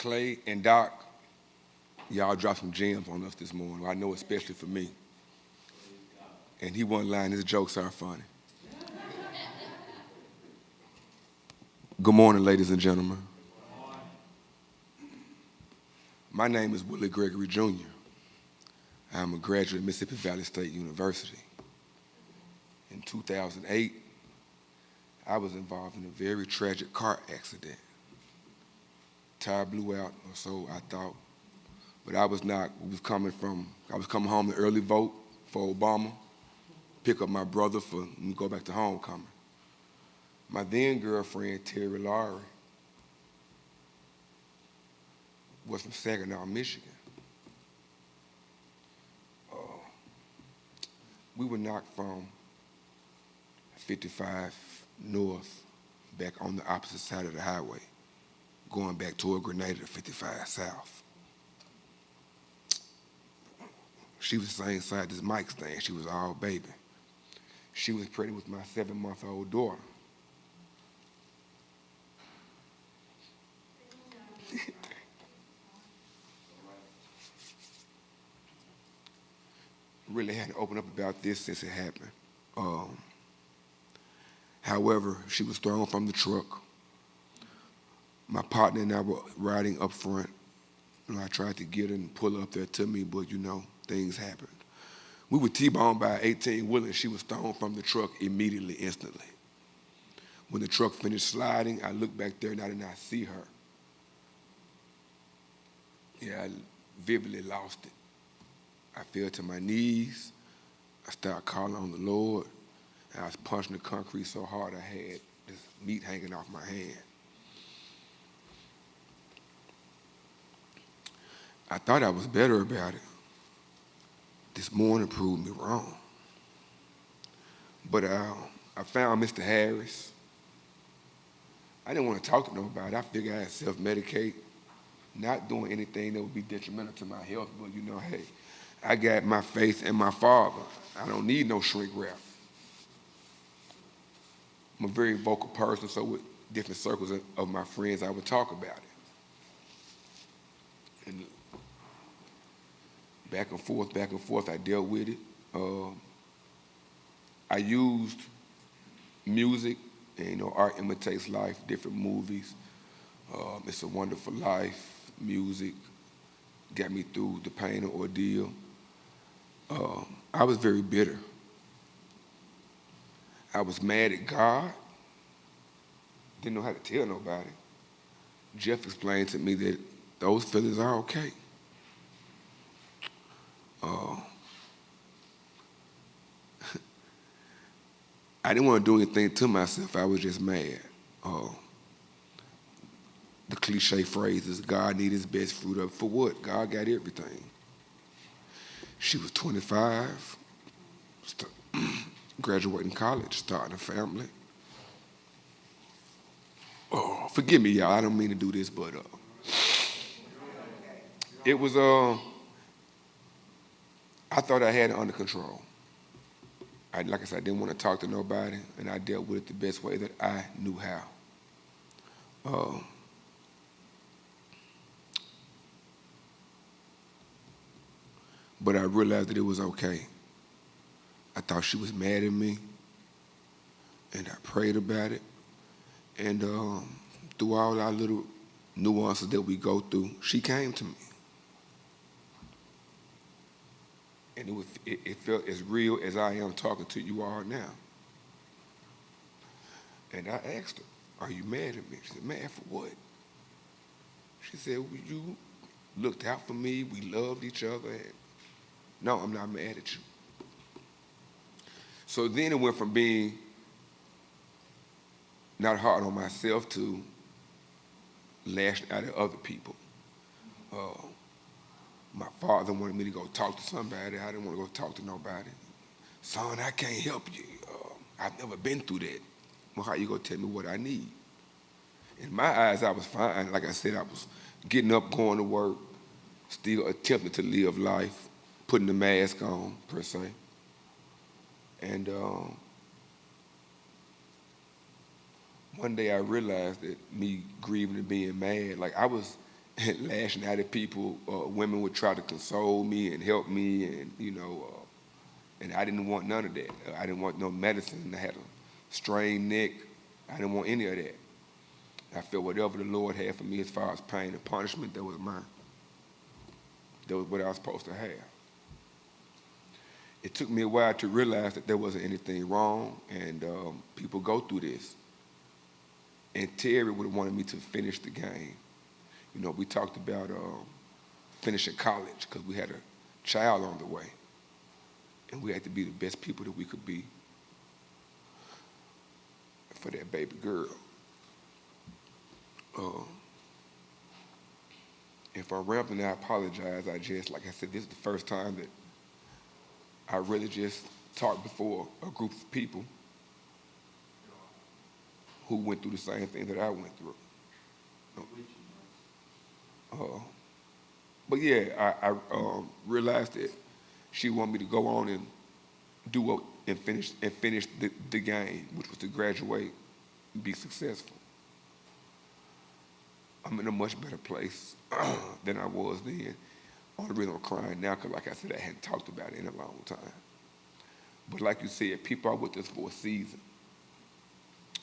Clay and Doc, y'all dropped some gems on us this morning. I know especially for me. And he wasn't lying, his jokes are funny. Good morning, ladies and gentlemen. My name is Willie Gregory Jr. I'm a graduate of Mississippi Valley State University. In 2008, I was involved in a very tragic car accident. Tire blew out, or so I thought, but I was not. I was coming home to early vote for Obama, pick up my brother and go back to homecoming. My then girlfriend, Terry Lowry, was from Saginaw, Michigan. We were knocked from 55 north back on the opposite side of the highway, going back toward Grenada to 55 south. She was the same side as Mike's thing. She was all baby. She was pregnant with my 7-month-old daughter. Really had to open up about this since it happened. However, she was thrown from the truck. My partner and I were riding up front. I tried to get her and pull her up there to me, but things happened. We were T-boned by an 18 wheeler and she was thrown from the truck immediately, instantly. When the truck finished sliding, I looked back there and I did not see her. Yeah, I vividly lost it. I fell to my knees. I started calling on the Lord, and I was punching the concrete so hard I had this meat hanging off my hand. I thought I was better about it. This morning proved me wrong. But I found Mr. Harris. I didn't want to talk to nobody. I figured I'd self-medicate, not doing anything that would be detrimental to my health, but hey, I got my faith in my Father. I don't need no shrink wrap. I'm a very vocal person, so with different circles of my friends, I would talk about it. And back and forth, I dealt with it. I used music, and art imitates life, different movies. It's a Wonderful Life, music, got me through the pain and ordeal. I was very bitter. I was mad at God. Didn't know how to tell nobody. Jeff explained to me that those feelings are okay. I didn't want to do anything to myself. I was just mad. The cliche phrase is, God need his best fruit up. For what? God got everything. She was 25, graduating college, starting a family. Oh, forgive me, y'all. I don't mean to do this, but it was, I thought I had it under control. Like I said, I didn't want to talk to nobody, and I dealt with it the best way that I knew how. But I realized that it was okay. I thought she was mad at me, and I prayed about it. And through all our little nuances that we go through, she came to me. And it felt as real as I am talking to you all now. And I asked her, are you mad at me? She said, mad for what? She said, well, you looked out for me, we loved each other. No, I'm not mad at you. So then it went from being not hard on myself to lashing out at other people. My father wanted me to go talk to somebody. I didn't want to go talk to nobody. Son, I can't help you. I've never been through that. Well, how you gonna tell me what I need? In my eyes, I was fine. Like I said, I was getting up, going to work, still attempting to live life, putting the mask on, per se. And one day I realized that me grieving and being mad, like I was and lashing out at people. Women would try to console me and help me, and and I didn't want none of that. I didn't want no medicine. I had a strained neck. I didn't want any of that. I felt whatever the Lord had for me as far as pain and punishment, that was mine. That was what I was supposed to have. It took me a while to realize that there wasn't anything wrong, and people go through this. And Terry would have wanted me to finish the game. We talked about finishing college because we had a child on the way, and we had to be the best people that we could be for that baby girl. If I'm rambling, I apologize. Like I said, this is the first time that I really just talked before a group of people who went through the same thing that I went through. But yeah, I realized that she wanted me to go on and finish the game, which was to graduate and be successful. I'm in a much better place than I was then. Only reason I'm crying now, because like I said, I hadn't talked about it in a long time. But like you said, people are with us for a season.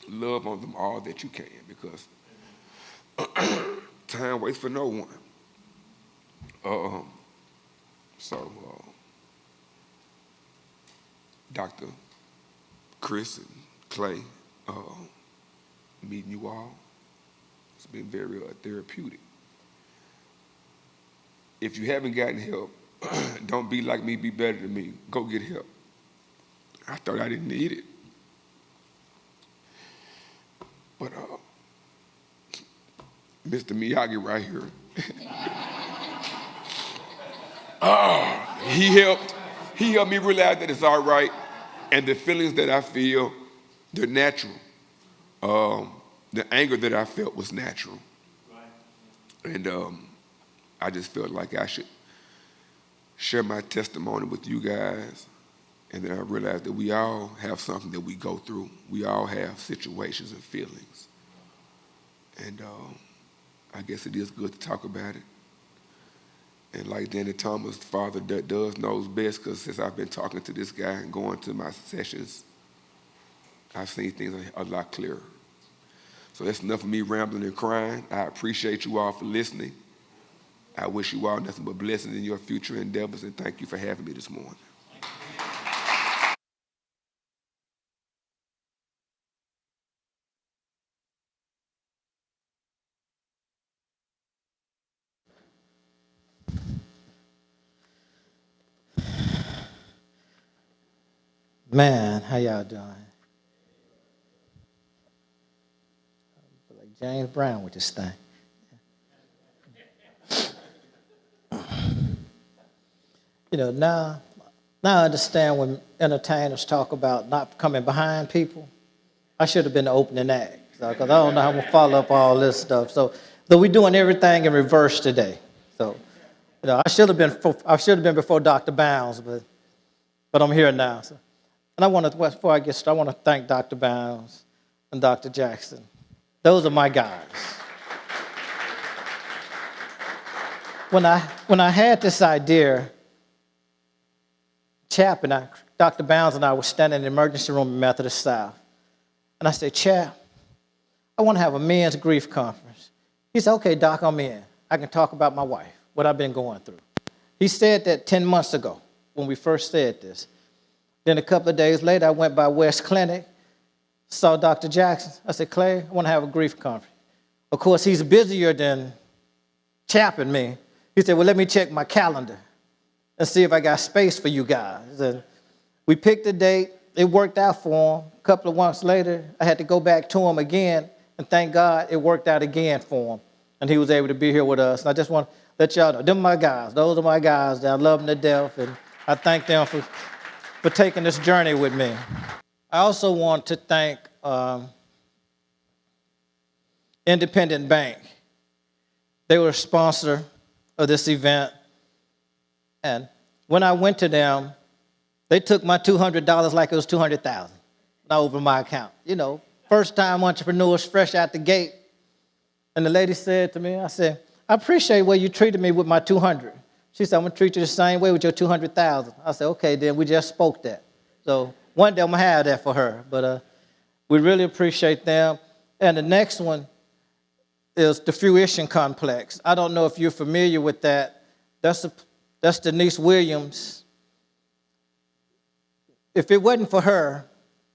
Love on them all that you can, because time waits for no one. Dr. Chris and Clay, meeting you all, it's been very therapeutic. If you haven't gotten help, don't be like me, be better than me. Go get help. I thought I didn't need it. But Mr. Miyagi right here, he helped me realize that it's all right, and the feelings that I feel, they're natural. The anger that I felt was natural. And I just felt like I should share my testimony with you guys. And then I realized that we all have something that we go through. We all have situations and feelings. And I guess it is good to talk about it. And like Danny Thomas' father knows best, because since I've been talking to this guy and going to my sessions, I've seen things a lot clearer. So that's enough of me rambling and crying. I appreciate you all for listening. I wish you all nothing but blessings in your future endeavors, and thank you for having me this morning. Man, how y'all doing? Like James Brown with this thing. Now I understand when entertainers talk about not coming behind people. I should have been the opening act, because I don't know how I'm going to follow up all this stuff. So we're doing everything in reverse today. So, I should have been before Dr. Bounds, but I'm here now. So. And before I get started, I want to thank Dr. Bounds and Dr. Jackson. Those are my guys. When I had this idea, Dr. Bounds and I were standing in the emergency room in Methodist South. And I said, Chap, I want to have a men's grief conference. He said, okay, Doc, I'm in. I can talk about my wife, what I've been going through. He said that 10 months ago when we first said this. Then a couple of days later, I went by West Clinic, saw Dr. Jackson. I said, Clay, I want to have a grief conference. Of course, he's busier than Chap and me. He said, well, let me check my calendar and see if I got space for you guys. And we picked a date. It worked out for him. A couple of months later, I had to go back to him again, and thank God it worked out again for him, and he was able to be here with us. And I just want to let y'all know, them are my guys. Those are my guys. I love them to death, and I thank them for taking this journey with me. I also want to thank Independent Bank. They were a sponsor of this event. And when I went to them, they took my $200 like it was $200,000 over my account. First-time entrepreneurs fresh out the gate. And the lady said to me, I said, I appreciate the way you treated me with my 200. She said, I'm going to treat you the same way with your 200,000. I said, okay, then we just spoke that. So one day I'm going to have that for her. But we really appreciate them. And the next one is the fruition complex. I don't know if you're familiar with that. That's Denise Williams. If it wasn't for her,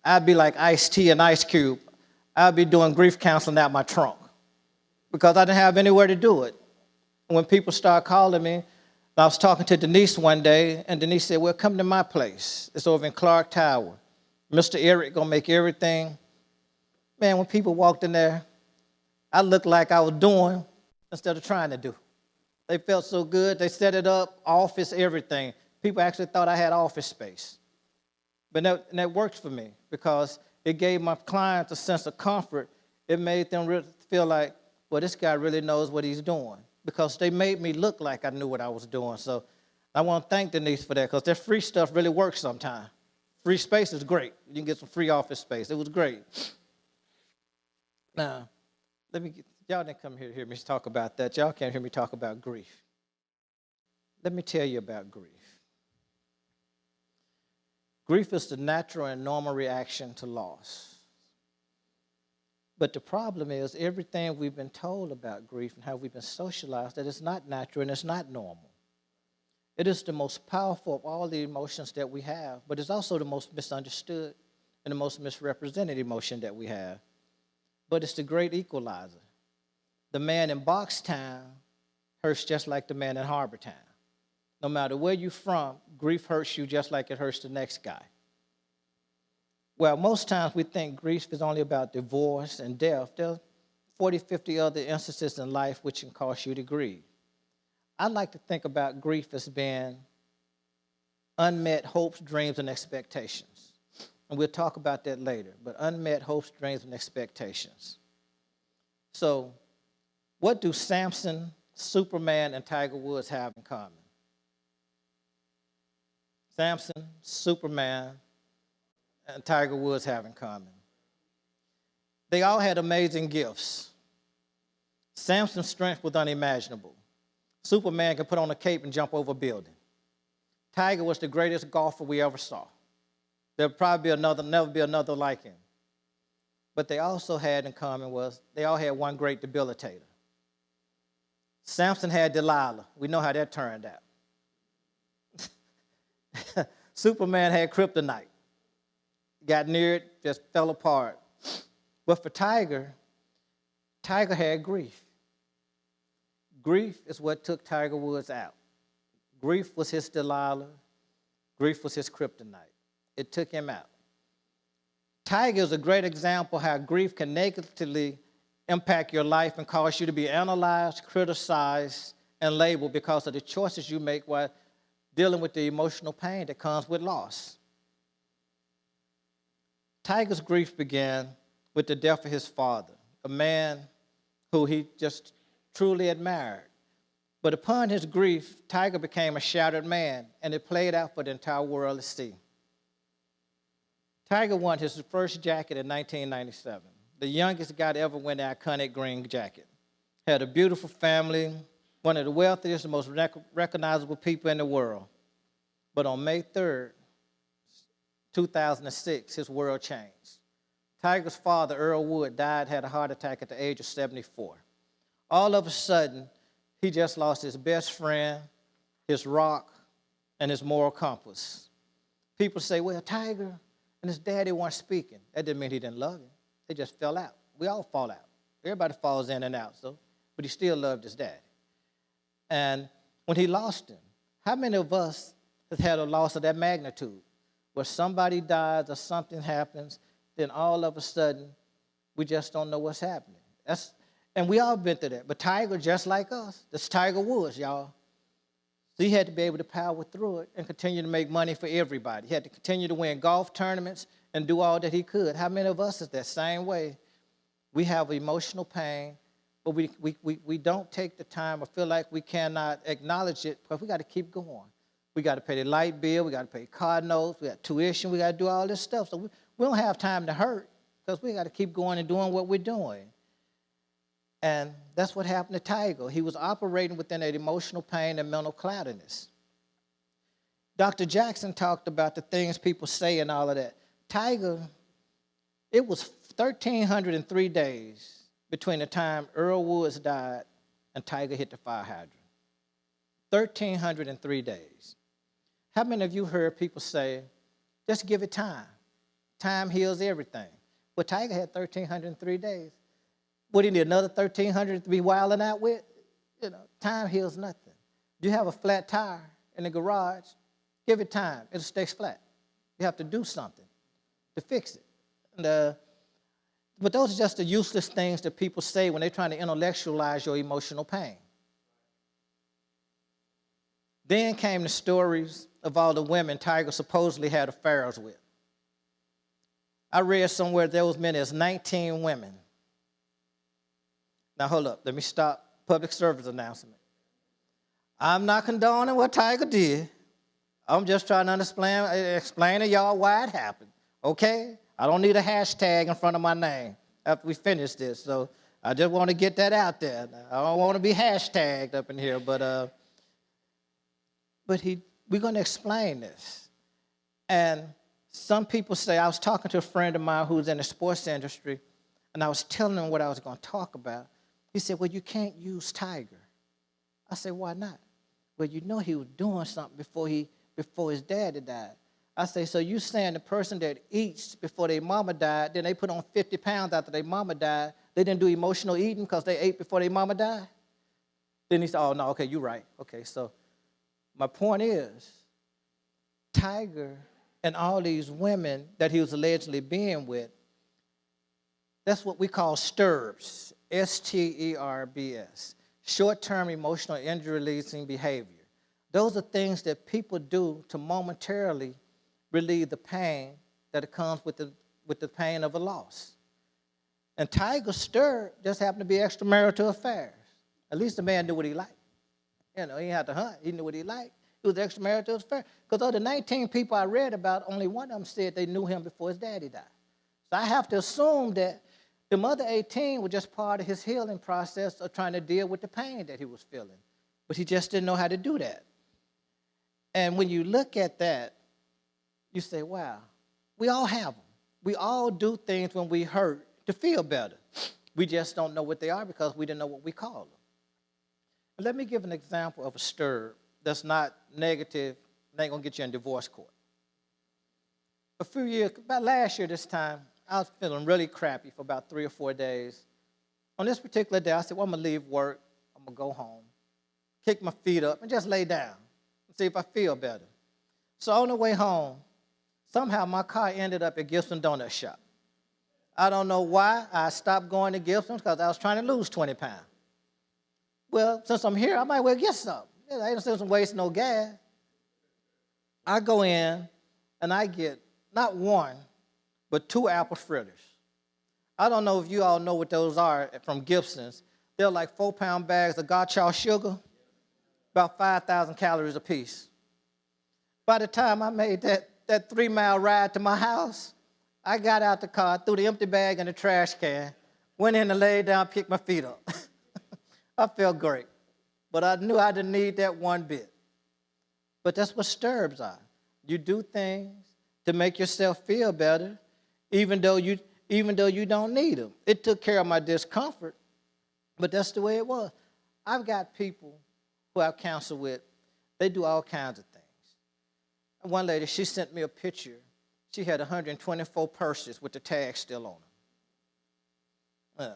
I'd be like Ice-T and Ice Cube. I'd be doing grief counseling out my trunk because I didn't have anywhere to do it. When people started calling me, I was talking to Denise one day, and Denise said, well, come to my place. It's over in Clark Tower. Mr. Eric gonna make everything. Man, when people walked in there, I looked like I was doing instead of trying to do. They felt so good. They set it up, office, everything. People actually thought I had office space. But that worked for me because it gave my clients a sense of comfort. It made them really feel like, well, this guy really knows what he's doing, because they made me look like I knew what I was doing. So I want to thank Denise for that, because that free stuff really works sometimes. Free space is great. You can get some free office space. It was great. Now, y'all didn't come here to hear me talk about that. Y'all can't hear me talk about grief. Let me tell you about grief. Grief is the natural and normal reaction to loss. But the problem is everything we've been told about grief and how we've been socialized, that it's not natural and it's not normal. It is the most powerful of all the emotions that we have, but it's also the most misunderstood and the most misrepresented emotion that we have. But it's the great equalizer. The man in Boxtown hurts just like the man in Harbortown. No matter where you're from, grief hurts you just like it hurts the next guy. Well, most times we think grief is only about divorce and death. There are 40, 50 other instances in life which can cause you to grieve. I like to think about grief as being unmet hopes, dreams, and expectations. And we'll talk about that later, but unmet hopes, dreams, and expectations. So what do Samson, Superman, and Tiger Woods have in common? Samson, Superman, and Tiger Woods have in common? They all had amazing gifts. Samson's strength was unimaginable. Superman could put on a cape and jump over a building. Tiger was the greatest golfer we ever saw. There'll probably never be another like him. But they also had in common was they all had one great debilitator. Samson had Delilah. We know how that turned out. Superman had kryptonite. Got near it, just fell apart. But for Tiger had grief. Grief is what took Tiger Woods out. Grief was his Delilah. Grief was his kryptonite. It took him out. Tiger is a great example how grief can negatively impact your life and cause you to be analyzed, criticized, and labeled because of the choices you make while dealing with the emotional pain that comes with loss. Tiger's grief began with the death of his father, a man who he just truly admired. But upon his grief, Tiger became a shattered man, and it played out for the entire world to see. Tiger won his first jacket in 1997, the youngest guy to ever win the iconic green jacket. Had a beautiful family, one of the wealthiest and most recognizable people in the world. But on May 3rd, 2006, his world changed. Tiger's father, Earl Wood, had a heart attack at the age of 74. All of a sudden, he just lost his best friend, his rock, and his moral compass. People say, well, Tiger and his daddy weren't speaking. That didn't mean he didn't love him. They just fell out. We all fall out. Everybody falls in and out, but he still loved his daddy. And when he lost him, how many of us have had a loss of that magnitude, where somebody dies or something happens, then all of a sudden, we just don't know what's happening? And we all been through that. But Tiger, just like us, that's Tiger Woods, y'all. So he had to be able to power through it and continue to make money for everybody. He had to continue to win golf tournaments and do all that he could. How many of us is that same way? We have emotional pain, but we don't take the time or feel like we cannot acknowledge it, because we got to keep going. We got to pay the light bill. We got to pay car notes. We got tuition. We got to do all this stuff. So we don't have time to hurt, because we got to keep going and doing what we're doing. And that's what happened to Tiger. He was operating within an emotional pain and mental cloudiness. Dr. Jackson talked about the things people say and all of that. Tiger, it was 1,303 days between the time Earl Woods died and Tiger hit the fire hydrant. 1,303 days. How many of you heard people say, just give it time. Time heals everything. Well, Tiger had 1,303 days. What do you need, another 1,300 to be wilding out with? You know, time heals nothing. Do you have a flat tire in the garage? Give it time. It'll stay flat. You have to do something to fix it. And, but those are just the useless things that people say when they're trying to intellectualize your emotional pain. Then came the stories of all the women Tiger supposedly had affairs with. I read somewhere there was many as 19 women. Now, hold up. Let me stop. Public service announcement. I'm not condoning what Tiger did. I'm just trying to explain to y'all why it happened, okay? I don't need a hashtag in front of my name after we finish this, so I just want to get that out there. I don't want to be hashtagged up in here, but we're going to explain this. And some people say, I was talking to a friend of mine who's in the sports industry, and I was telling him what I was going to talk about. He said, well, you can't use Tiger. I said, why not? Well, you know he was doing something before his daddy died. I say, so you saying the person that eats before their mama died, then they put on 50 pounds after their mama died, they didn't do emotional eating because they ate before their mama died? Then he said, oh, no, okay, you're right. Okay, so my point is, Tiger and all these women that he was allegedly being with, that's what we call STERBs, S-T-E-R-B-S, short-term emotional injury-releasing behavior. Those are things that people do to momentarily relieve the pain that comes with the pain of a loss. And Tiger's stir just happened to be extramarital affairs. At least the man knew what he liked. You know, he had to hunt. He knew what he liked. It was extramarital affair. Because of the 19 people I read about, only one of them said they knew him before his daddy died. So I have to assume that the other 18 were just part of his healing process of trying to deal with the pain that he was feeling. But he just didn't know how to do that. And when you look at that, you say, wow, we all have them. We all do things when we hurt to feel better. We just don't know what they are because we didn't know what we call them. But let me give an example of a stir that's not negative, and ain't going to get you in divorce court. A few years, about last year this time, I was feeling really crappy for about 3 or 4 days. On this particular day, I said, well, I'm going to leave work. I'm going to go home, kick my feet up, and just lay down and see if I feel better. So on the way home, somehow my car ended up at Gibson Donut Shop. I don't know why I stopped going to Gibson's because I was trying to lose 20 pounds. Well, since I'm here, I might well get some. I ain't sense in wasting no gas. I go in and I get not one, but 2 apple fritters. I don't know if you all know what those are from Gibson's. They're like 4-pound bags of gotcha sugar, about 5,000 calories apiece. By the time I made that 3-mile ride to my house, I got out the car, threw the empty bag in the trash can, went in and laid down, picked my feet up. I felt great, but I knew I didn't need that one bit. But that's what STERBs are. You do things to make yourself feel better, even though you don't need them. It took care of my discomfort, but that's the way it was. I've got people who I've counseled with, they do all kinds of things. One lady, she sent me a picture. She had 124 purses with the tag still on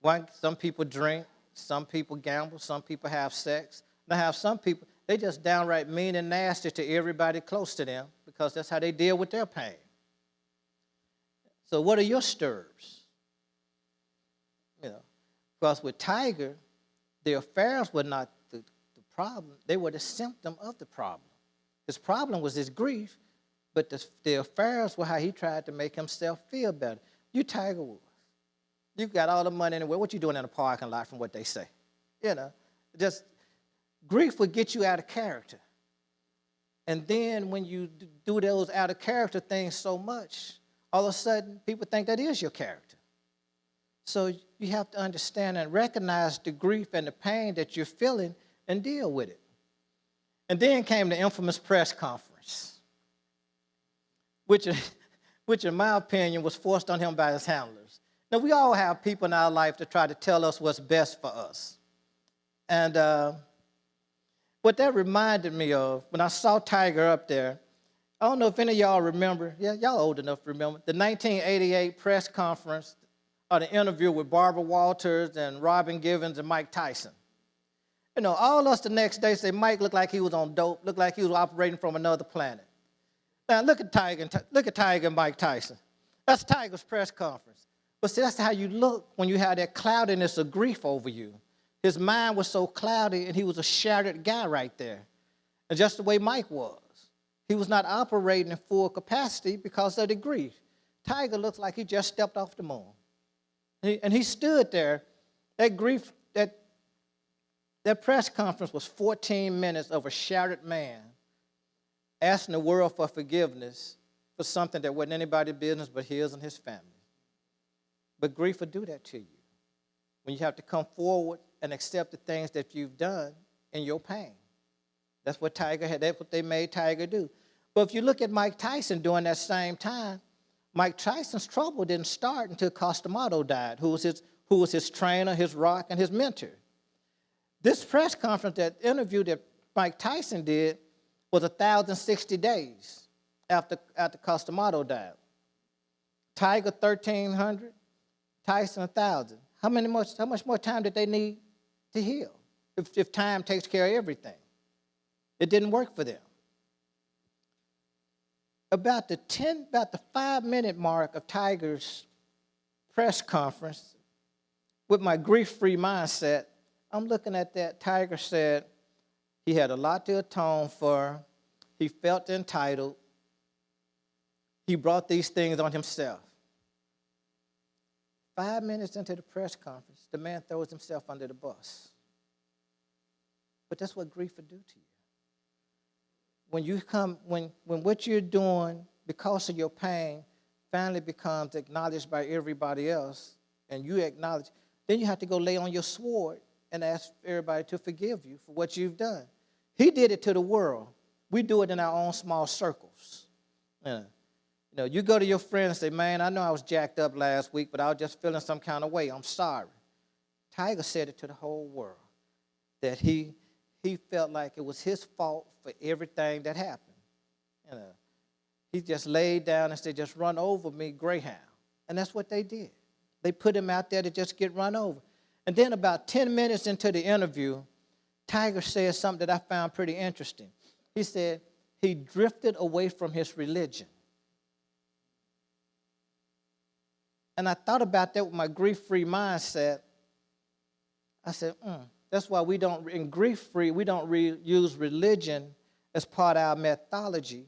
them. Some people drink, some people gamble, some people have sex. Now have some people, they just downright mean and nasty to everybody close to them because that's how they deal with their pain. So what are your STERBs? Because with Tiger, the affairs were not the problem. They were the symptom of the problem. His problem was his grief, but the affairs were how he tried to make himself feel better. You Tiger Woods. You got all the money in the world. What you doing in a parking lot from what they say? Just grief would get you out of character. And then when you do those out of character things so much, all of a sudden people think that is your character. So you have to understand and recognize the grief and the pain that you're feeling and deal with it. And then came the infamous press conference, which in my opinion was forced on him by his handlers. Now, we all have people in our life that try to tell us what's best for us. And what that reminded me of, when I saw Tiger up there, I don't know if any of y'all remember, yeah, y'all old enough to remember, the 1988 press conference or the interview with Barbara Walters and Robin Givens and Mike Tyson. You know, all us the next day say Mike looked like he was on dope, looked like he was operating from another planet. Now, look at Tiger and Mike Tyson. That's Tiger's press conference. But see, that's how you look when you have that cloudiness of grief over you. His mind was so cloudy, and he was a shattered guy right there. And just the way Mike was. He was not operating in full capacity because of the grief. Tiger looks like he just stepped off the moon. And he stood there. That grief, that press conference was 14 minutes of a shattered man asking the world for forgiveness for something that wasn't anybody's business but his and his family. But grief will do that to you when you have to come forward and accept the things that you've done in your pain. That's what Tiger had. That's what they made Tiger do. But if you look at Mike Tyson during that same time, Mike Tyson's trouble didn't start until Costamodo died, who was his trainer, his rock, and his mentor. This press conference, that interview that Mike Tyson did, was 1,060 days after Costamodo died. Tiger 1,300, Tyson 1,000. How much more time did they need to heal if time takes care of everything? It didn't work for them. About the 5-minute mark of Tiger's press conference, with my grief-free mindset, I'm looking at that. Tiger said he had a lot to atone for. He felt entitled. He brought these things on himself. 5 minutes into the press conference, the man throws himself under the bus. But that's what grief would do to you. When what you're doing because of your pain finally becomes acknowledged by everybody else, and you acknowledge, then you have to go lay on your sword and ask everybody to forgive you for what you've done. He did it to the world. We do it in our own small circles. You know, you go to your friend and say, man, I know I was jacked up last week, but I was just feeling some kind of way. I'm sorry. Tiger said it to the whole world, that he felt like it was his fault for everything that happened. You know, he just laid down and said, just run over me, Greyhound. And that's what they did. They put him out there to just get run over. And then about 10 minutes into the interview, Tiger said something that I found pretty interesting. He said he drifted away from his religion. And I thought about that with my grief-free mindset. I said, that's why we don't, in grief-free, we don't use religion as part of our methodology,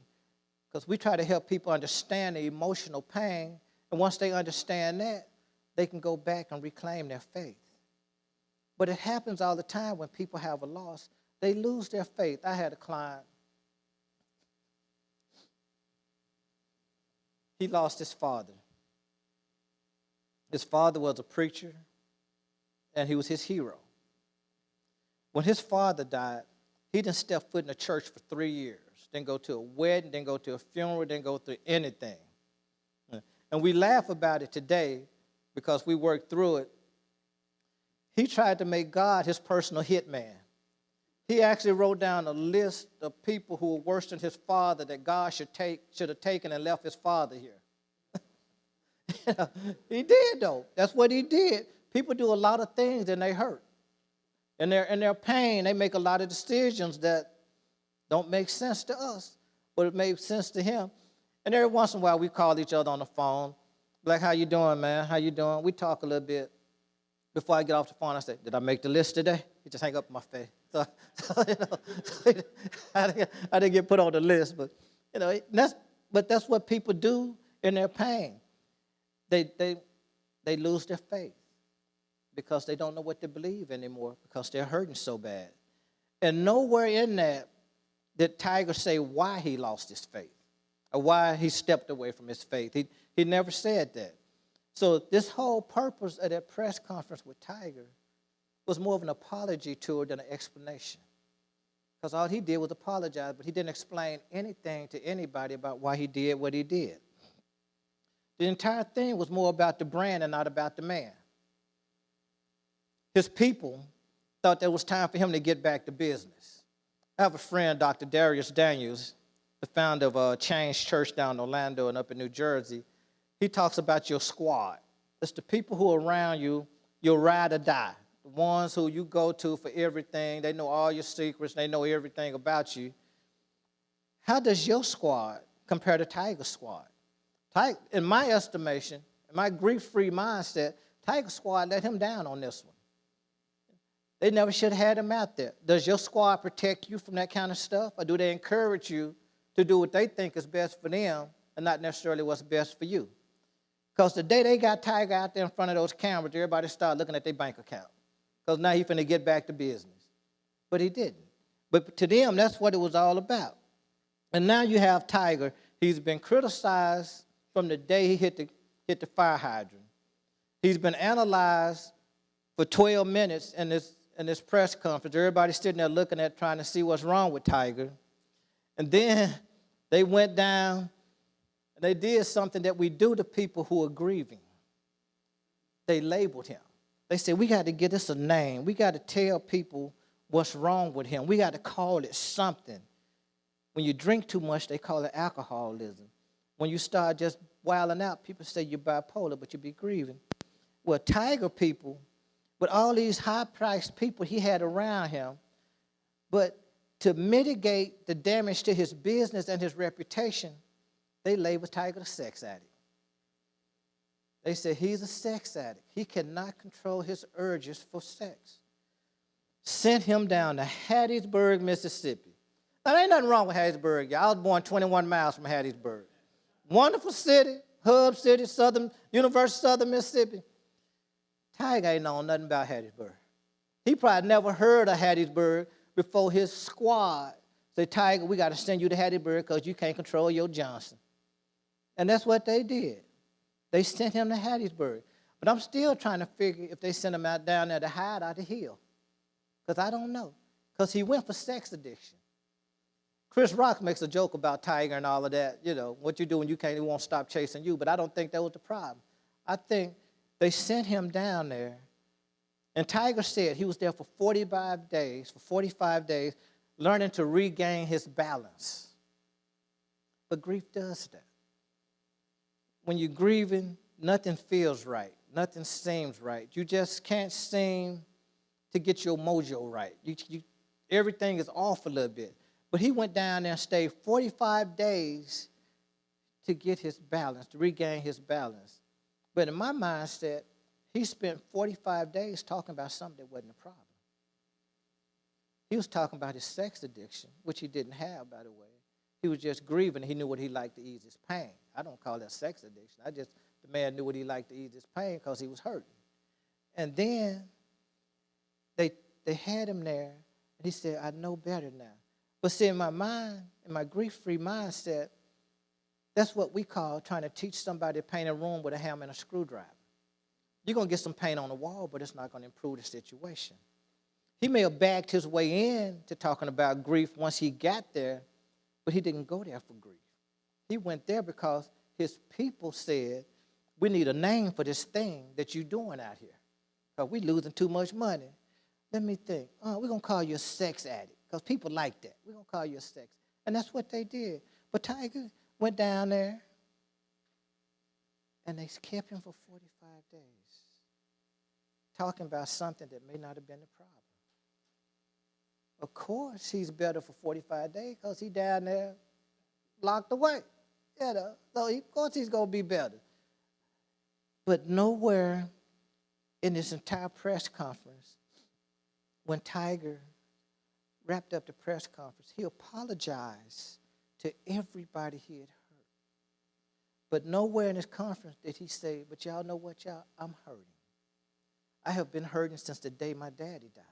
because we try to help people understand the emotional pain, and once they understand that, they can go back and reclaim their faith. But it happens all the time when people have a loss. They lose their faith. I had a client. He lost his father. His father was a preacher, and he was his hero. When his father died, he didn't step foot in the church for 3 years. Didn't go to a wedding, didn't go to a funeral, didn't go through anything. And we laugh about it today because we worked through it. He tried to make God his personal hitman. He actually wrote down a list of people who were worse than his father that God should have taken and left his father here. He did, though. That's what he did. People do a lot of things and they hurt. In their pain, they make a lot of decisions that don't make sense to us, but it made sense to him. And every once in a while, we call each other on the phone. Like, how you doing, man? How you doing? We talk a little bit. Before I get off the phone, I say, did I make the list today? He just hang up in my face. So I didn't get put on the list, but that's what people do in their pain. They lose their faith because they don't know what to believe anymore because they're hurting so bad. And nowhere in that did Tiger say why he lost his faith or why he stepped away from his faith. He never said that. So this whole purpose of that press conference with Tiger was more of an apology tour than an explanation. Because all he did was apologize, but he didn't explain anything to anybody about why he did what he did. The entire thing was more about the brand and not about the man. His people thought that it was time for him to get back to business. I have a friend, Dr. Darius Daniels, the founder of Change Church down in Orlando and up in New Jersey. He talks about your squad. It's the people who are around you, your ride or die. The ones who you go to for everything. They know all your secrets. They know everything about you. How does your squad compare to Tiger's squad? In my estimation, in my grief-free mindset, Tiger's squad let him down on this one. They never should have had him out there. Does your squad protect you from that kind of stuff? Or do they encourage you to do what they think is best for them and not necessarily what's best for you? Because the day they got Tiger out there in front of those cameras, everybody started looking at their bank account. Because now he's finna get back to business. But he didn't. But to them, that's what it was all about. And now you have Tiger. He's been criticized from the day he hit the fire hydrant. He's been analyzed for 12 minutes in this press conference. Everybody's sitting there looking at, trying to see what's wrong with Tiger. And then they went down and they did something that we do to people who are grieving. They labeled him. They said, we got to get this a name. We got to tell people what's wrong with him. We got to call it something. When you drink too much, they call it alcoholism. When you start just wilding out, people say you're bipolar, but you be grieving. Well, Tiger people, with all these high-priced people he had around him, but to mitigate the damage to his business and his reputation, they labeled Tiger a sex addict. They said he's a sex addict. He cannot control his urges for sex. Sent him down to Hattiesburg, Mississippi. Now, there ain't nothing wrong with Hattiesburg, y'all. I was born 21 miles from Hattiesburg. Wonderful city, hub city, University of Southern Mississippi. Tiger ain't known nothing about Hattiesburg. He probably never heard of Hattiesburg before his squad said, Tiger, we got to send you to Hattiesburg because you can't control your Johnson. And that's what they did. They sent him to Hattiesburg. But I'm still trying to figure if they sent him out down there to hide out the hill. Because I don't know. Because he went for sex addiction. Chris Rock makes a joke about Tiger and all of that. You know, what you do when you can't, he won't stop chasing you. But I don't think that was the problem. I think they sent him down there. And Tiger said he was there for 45 days, learning to regain his balance. But grief does that. When you're grieving, nothing feels right. Nothing seems right. You just can't seem to get your mojo right. Everything is off a little bit. But he went down there and stayed 45 days to get his balance, to regain his balance. But in my mindset, he spent 45 days talking about something that wasn't a problem. He was talking about his sex addiction, which he didn't have, by the way. He was just grieving. He knew what he liked to ease his pain. I don't call that sex addiction. The man knew what he liked to ease his pain because he was hurting. And then they had him there, and he said, I know better now. But see, in my mind, in my grief-free mindset, that's what we call trying to teach somebody to paint a room with a hammer and a screwdriver. You're going to get some paint on the wall, but it's not going to improve the situation. He may have backed his way in to talking about grief once he got there, but he didn't go there for grief. He went there because his people said, we need a name for this thing that you're doing out here because we're losing too much money. Let me think. We're going to call you a sex addict because people like that. We're going to call you a sex. And that's what they did. But Tiger went down there, and they kept him for 45 days talking about something that may not have been the problem. Of course, he's better for 45 days because he's down there locked away. You know, so of course he's going to be better. But nowhere in this entire press conference, when Tiger wrapped up the press conference, he apologized to everybody he had hurt. But nowhere in this conference did he say, but y'all know what, y'all? I'm hurting. I have been hurting since the day my daddy died.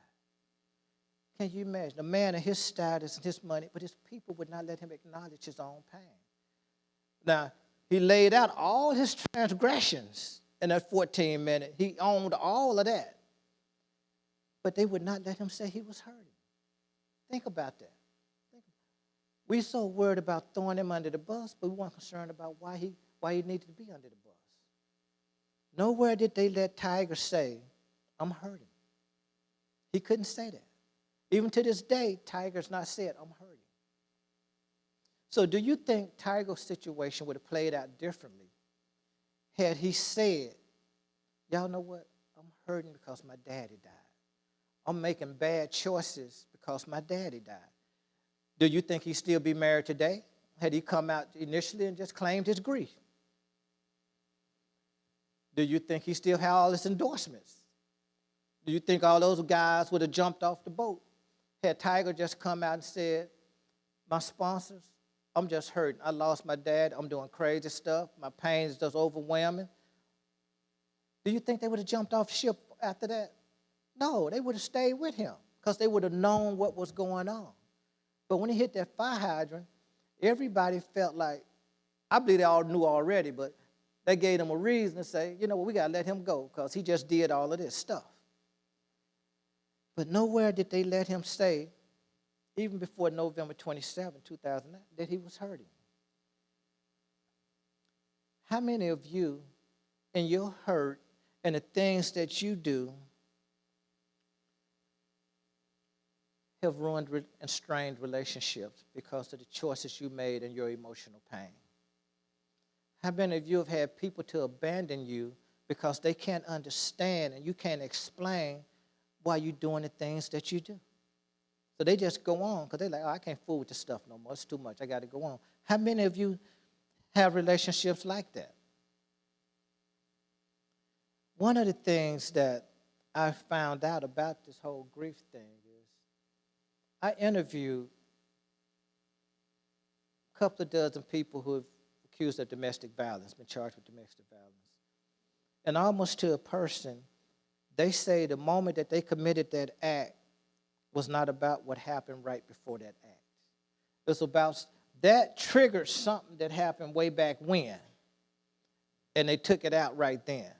Can you imagine? A man of his status and his money, but his people would not let him acknowledge his own pain. Now, he laid out all his transgressions in that 14 minutes. He owned all of that. But they would not let him say he was hurting. Think about that. We're so worried about throwing him under the bus, but we weren't concerned about why he needed to be under the bus. Nowhere did they let Tiger say, I'm hurting. He couldn't say that. Even to this day, Tiger's not said, I'm hurting. So do you think Tiger's situation would have played out differently had he said, y'all know what? I'm hurting because my daddy died. I'm making bad choices because my daddy died. Do you think he'd still be married today? Had he come out initially and just claimed his grief? Do you think he still had all his endorsements? Do you think all those guys would have jumped off the boat? Had Tiger just come out and said, my sponsors, I'm just hurting. I lost my dad. I'm doing crazy stuff. My pain is just overwhelming. Do you think they would have jumped off ship after that? No, they would have stayed with him because they would have known what was going on. But when he hit that fire hydrant, everybody felt like, I believe they all knew already, but they gave him a reason to say, you know what, we got to let him go because he just did all of this stuff. But nowhere did they let him say, even before November 27, 2009, that he was hurting. How many of you, in your hurt and the things that you do, have ruined and strained relationships because of the choices you made and your emotional pain? How many of you have had people to abandon you because they can't understand and you can't explain why you're doing the things that you do? So they just go on because they're like, oh, I can't fool with this stuff no more. It's too much. I got to go on. How many of you have relationships like that? One of the things that I found out about this whole grief thing is I interviewed a couple of dozen people who have accused of domestic violence, been charged with domestic violence. And almost to a person, they say the moment that they committed that act was not about what happened right before that act. It was about that triggered something that happened way back when, and they took it out right then.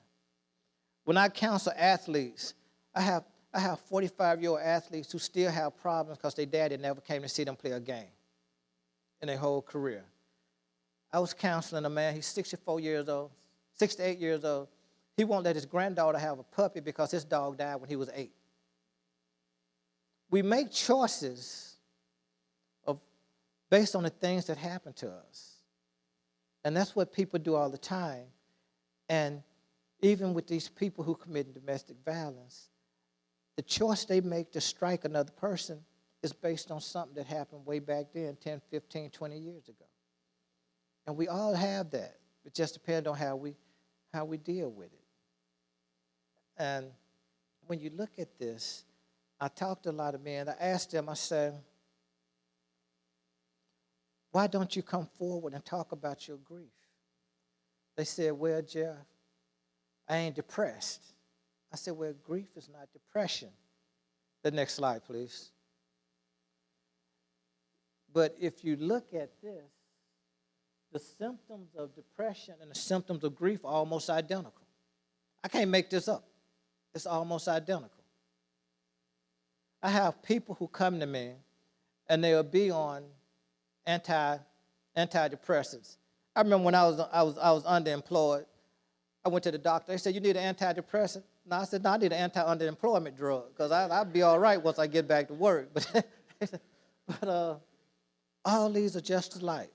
When I counsel athletes, I have 45-year-old athletes who still have problems because their daddy never came to see them play a game in their whole career. I was counseling a man, he's 64 years old, 68 years old. He won't let his granddaughter have a puppy because his dog died when he was 8. We make choices based on the things that happen to us. And that's what people do all the time. And even with these people who commit domestic violence, the choice they make to strike another person is based on something that happened way back then, 10, 15, 20 years ago. And we all have that. It just depends on how we deal with it. And when you look at this, I talked to a lot of men. I asked them, I said, why don't you come forward and talk about your grief? They said, well, Jeff, I ain't depressed. I said, well, grief is not depression. The next slide, please. But if you look at this, the symptoms of depression and the symptoms of grief are almost identical. I can't make this up. It's almost identical. I have people who come to me and they'll be on antidepressants. I remember when I was underemployed, I went to the doctor. They said, you need an antidepressant? No, I said, no, I need an anti-underemployment drug because I'll be all right once I get back to work. But all these are just alike.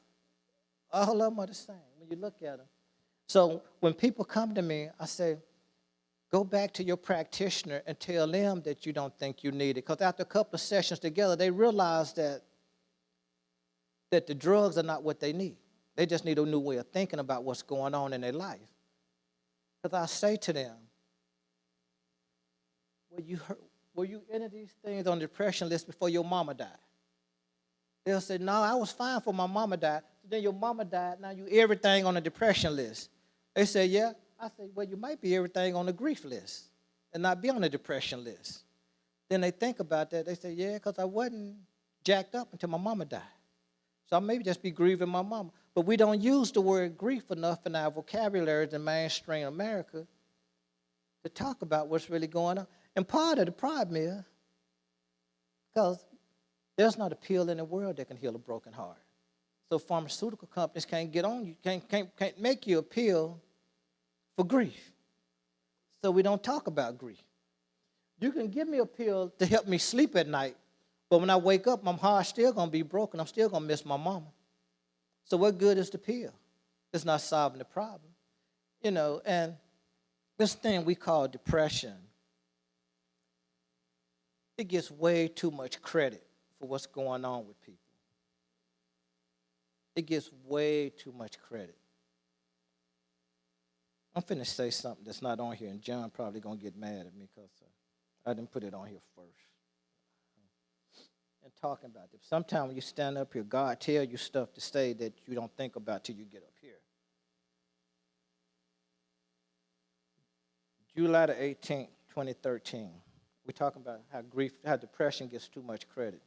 All of them are the same when you look at them. So when people come to me, I say, go back to your practitioner and tell them that you don't think you need it. Because after a couple of sessions together, they realize that the drugs are not what they need. They just need a new way of thinking about what's going on in their life. Because I say to them, were you any of these things on the depression list before your mama died? They'll say, no, I was fine before my mama died. So then your mama died, now you everything on the depression list. They say, yeah. I say, well, you might be everything on the grief list and not be on the depression list. Then they think about that. They say, yeah, because I wasn't jacked up until my mama died. So I maybe just be grieving my mama. But we don't use the word grief enough in our vocabularies in mainstream America to talk about what's really going on. And part of the problem is, because there's not a pill in the world that can heal a broken heart. So pharmaceutical companies can't get on you, can't make you a pill for grief. So we don't talk about grief. You can give me a pill to help me sleep at night, but when I wake up, my heart's still going to be broken. I'm still going to miss my mama. So what good is the pill? It's not solving the problem. And this thing we call depression, it gets way too much credit for what's going on with people. It gets way too much credit. I'm finna say something that's not on here, and John probably gonna get mad at me because I didn't put it on here first. And talking about this, sometimes when you stand up here, God tell you stuff to say that you don't think about till you get up here. July the 18th, 2013. We're talking about how depression gets too much credit.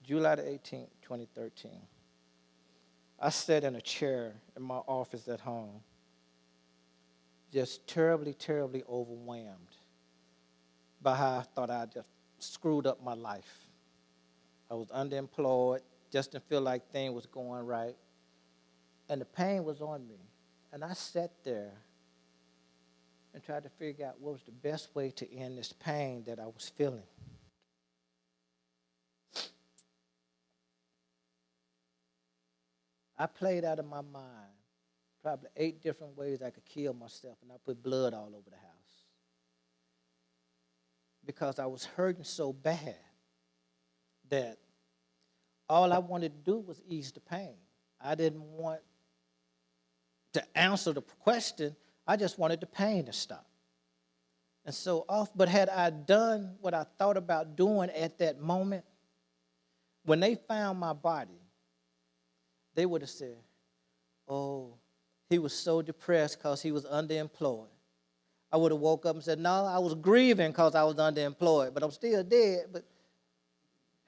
July the 18th, 2013. I sat in a chair in my office at home, just terribly, terribly overwhelmed by how I thought I just screwed up my life. I was underemployed, just didn't feel like things was going right, and the pain was on me. And I sat there and tried to figure out what was the best way to end this pain that I was feeling. I played out of my mind probably 8 different ways I could kill myself, and I put blood all over the house because I was hurting so bad that all I wanted to do was ease the pain. I didn't want to answer the question. I just wanted the pain to stop. And so but had I done what I thought about doing at that moment, when they found my body, they would have said, oh, he was so depressed because he was underemployed. I would have woke up and said, no, I was grieving because I was underemployed, but I'm still dead.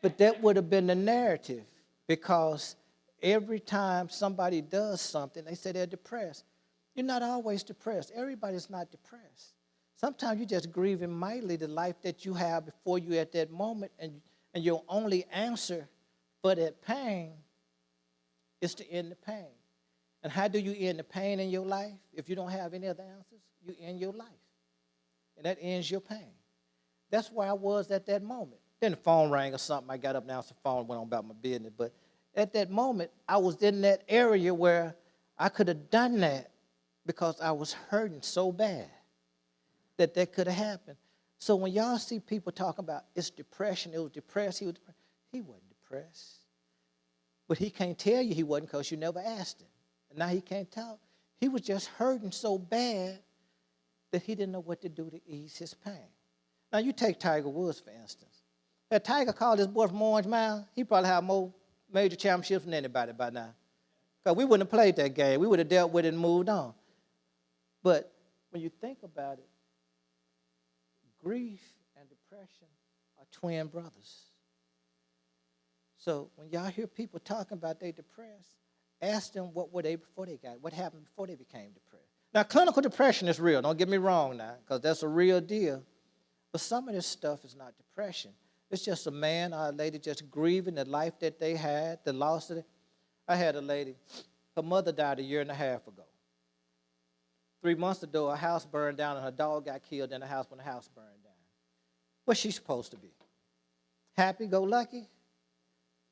But that would have been the narrative, because every time somebody does something, they say they're depressed. You're not always depressed. Everybody's not depressed. Sometimes you're just grieving mightily the life that you have before you at that moment, and your only answer for that pain is to end the pain. And how do you end the pain in your life? If you don't have any other answers, you end your life. And that ends your pain. That's where I was at that moment. Then the phone rang or something. I got up and answered the phone, went on about my business. But at that moment, I was in that area where I could have done that because I was hurting so bad that could have happened. So when y'all see people talking about it's depression, it was depressed, he wasn't depressed. But he can't tell you he wasn't because you never asked him. And now he can't talk. He was just hurting so bad that he didn't know what to do to ease his pain. Now, you take Tiger Woods, for instance. Had Tiger called his boy from Orange Mound, he probably have more major championships than anybody by now. Because we wouldn't have played that game. We would have dealt with it and moved on. But when you think about it, grief and depression are twin brothers. So when y'all hear people talking about they depressed, ask them what were they before they got it. What happened before they became depressed. Now, clinical depression is real. Don't get me wrong now, because that's a real deal. But some of this stuff is not depression. It's just a man or a lady just grieving the life that they had, the loss of it. I had a lady, her mother died 1.5 years ago. 3 months ago, her house burned down and her dog got killed in the house when the house burned down. What's she supposed to be? Happy-go-lucky?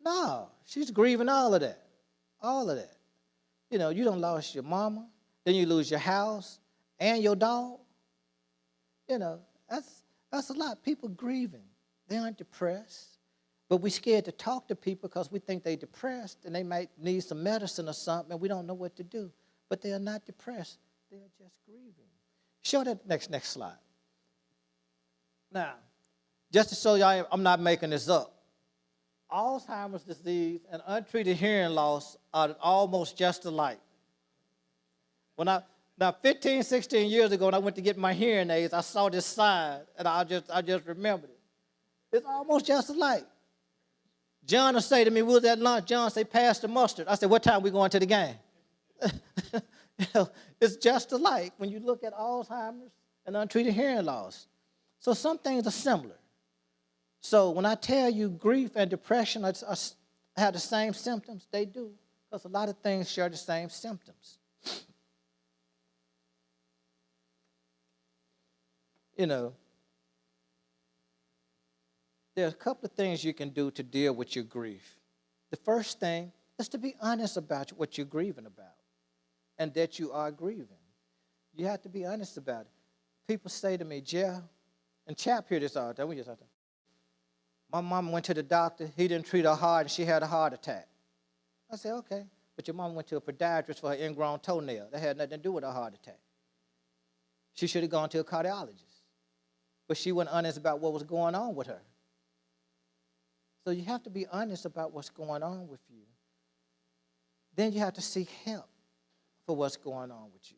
No, she's grieving all of that. All of that. You know, you done lost your mama, then you lose your house and your dog. You know, that's a lot. People grieving. They aren't depressed. But we're scared to talk to people because we think they're depressed and they might need some medicine or something and we don't know what to do. But they are not depressed. They are just grieving. Show that next slide. Now, just to show y'all I'm not making this up, Alzheimer's disease and untreated hearing loss are almost just alike. Now 15, 16 years ago when I went to get my hearing aids, I saw this sign and I just remembered it. It's almost just alike. John will say to me, we was at lunch, John say, pass the mustard. I said, what time we going to the game? You know, it's just alike. When you look at Alzheimer's and untreated hearing loss. So some things are similar. So when I tell you grief and depression have the same symptoms, they do, because a lot of things share the same symptoms. You know, there's a couple of things you can do to deal with your grief. The first thing is to be honest about what you're grieving about and that you are grieving. You have to be honest about it. People say to me, Jeff, and Chap hear this all the time. We just have to. My mom went to the doctor. He didn't treat her hard, and she had a heart attack. I said, okay. But your mom went to a podiatrist for her ingrown toenail. That had nothing to do with a heart attack. She should have gone to a cardiologist. But she wasn't honest about what was going on with her. So you have to be honest about what's going on with you. Then you have to seek help for what's going on with you.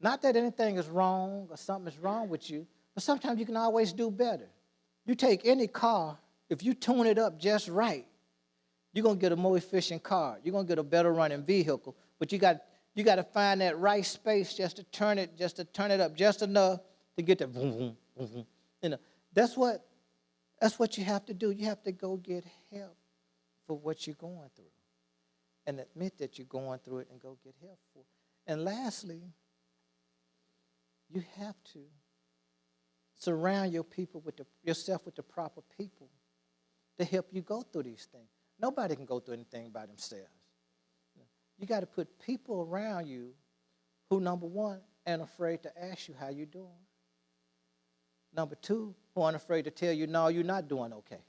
Not that anything is wrong or something is wrong with you, but sometimes you can always do better. You take any car, if you tune it up just right, you're going to get a more efficient car. You're going to get a better running vehicle, but you got to find that right space just to turn it up just enough to get the boom, boom, boom, boom. You know, that's what you have to do. You have to go get help for what you're going through and admit that you're going through it and go get help for it. And lastly, you have to surround yourself with the proper people to help you go through these things. Nobody can go through anything by themselves. You got to put people around you who, number one, ain't afraid to ask you how you're doing. Number two, who aren't afraid to tell you, no, you're not doing okay.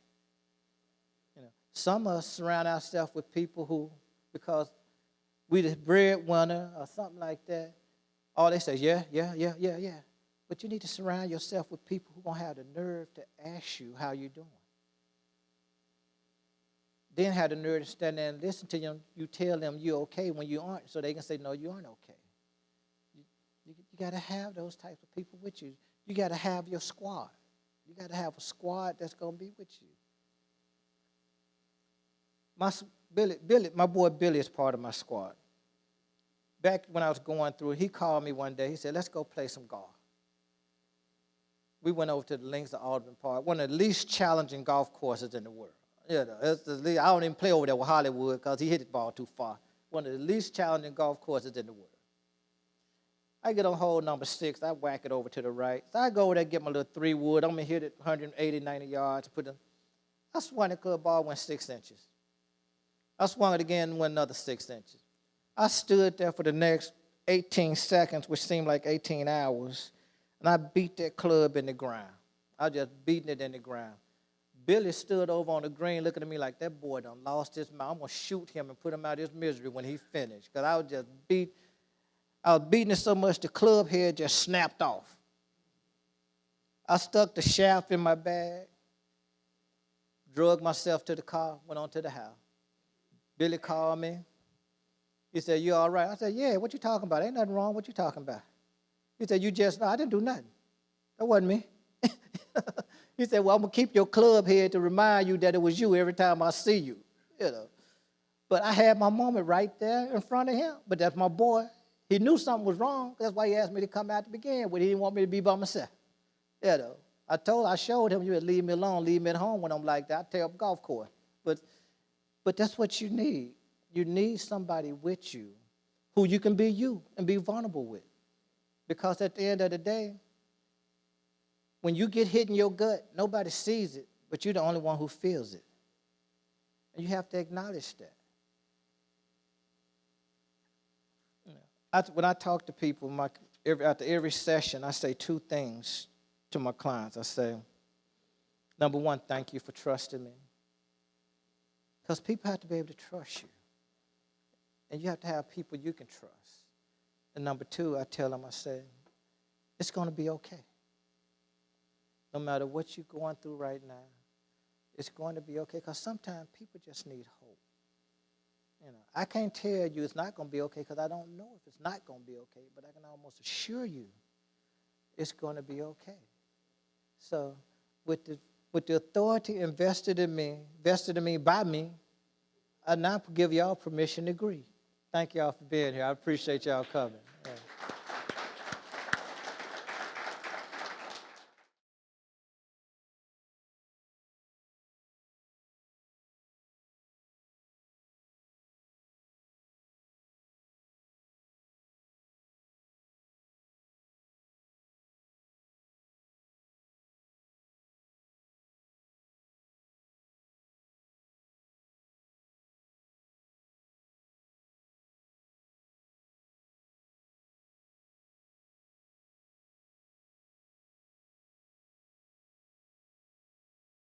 You know, some of us surround ourselves with people who, because we the breadwinner or something like that, all they say is, yeah. But you need to surround yourself with people who are going to have the nerve to ask you how you're doing. Then have the nerve to stand there and listen to them. You tell them you're okay when you aren't, so they can say, no, you aren't okay. You got to have those types of people with you. You got to have your squad. You got to have a squad that's going to be with you. My boy Billy is part of my squad. Back when I was going through it, he called me one day. He said, let's go play some golf. We went over to the links of Alderman Park, one of the least challenging golf courses in the world. You know, I don't even play over there with Hollywood because he hit the ball too far. One of the least challenging golf courses in the world. I get on hole number 6. I whack it over to the right. So I go over there and get my little 3-wood. I'm going to hit it 180, 90 yards. I swung the club ball, went 6 inches. I swung it again, went another 6 inches. I stood there for the next 18 seconds, which seemed like 18 hours, and I beat that club in the ground. I was just beating it in the ground. Billy stood over on the green looking at me like, that boy done lost his mind. I'm going to shoot him and put him out of his misery when he finished, because I was beating it so much the club head just snapped off. I stuck the shaft in my bag, drugged myself to the car, went on to the house. Billy called me. He said, you all right? I said, yeah, what you talking about? Ain't nothing wrong. What you talking about? He said, no, I didn't do nothing. That wasn't me. He said, well, I'm going to keep your club head to remind you that it was you every time I see you. You know. But I had my moment right there in front of him. But that's my boy. He knew something was wrong. That's why he asked me to come out to begin with. He didn't want me to be by myself. You know. I showed him, you would leave me alone, leave me at home when I'm like that. I tear up golf course. But that's what you need. You need somebody with you who you can be you and be vulnerable with. Because at the end of the day, when you get hit in your gut, nobody sees it, but you're the only one who feels it. And you have to acknowledge that. You know, when I talk to people, after every session, I say 2 things to my clients. I say, number 1, thank you for trusting me. Because people have to be able to trust you. And you have to have people you can trust. And number 2, I tell them, I say, it's going to be okay. No matter what you're going through right now, it's going to be okay. Because sometimes people just need hope. You know, I can't tell you it's not going to be okay because I don't know if it's not going to be okay, but I can almost assure you it's going to be okay. So with the authority invested in me by me, I now give y'all permission to grieve. Thank y'all for being here. I appreciate y'all coming. Yeah.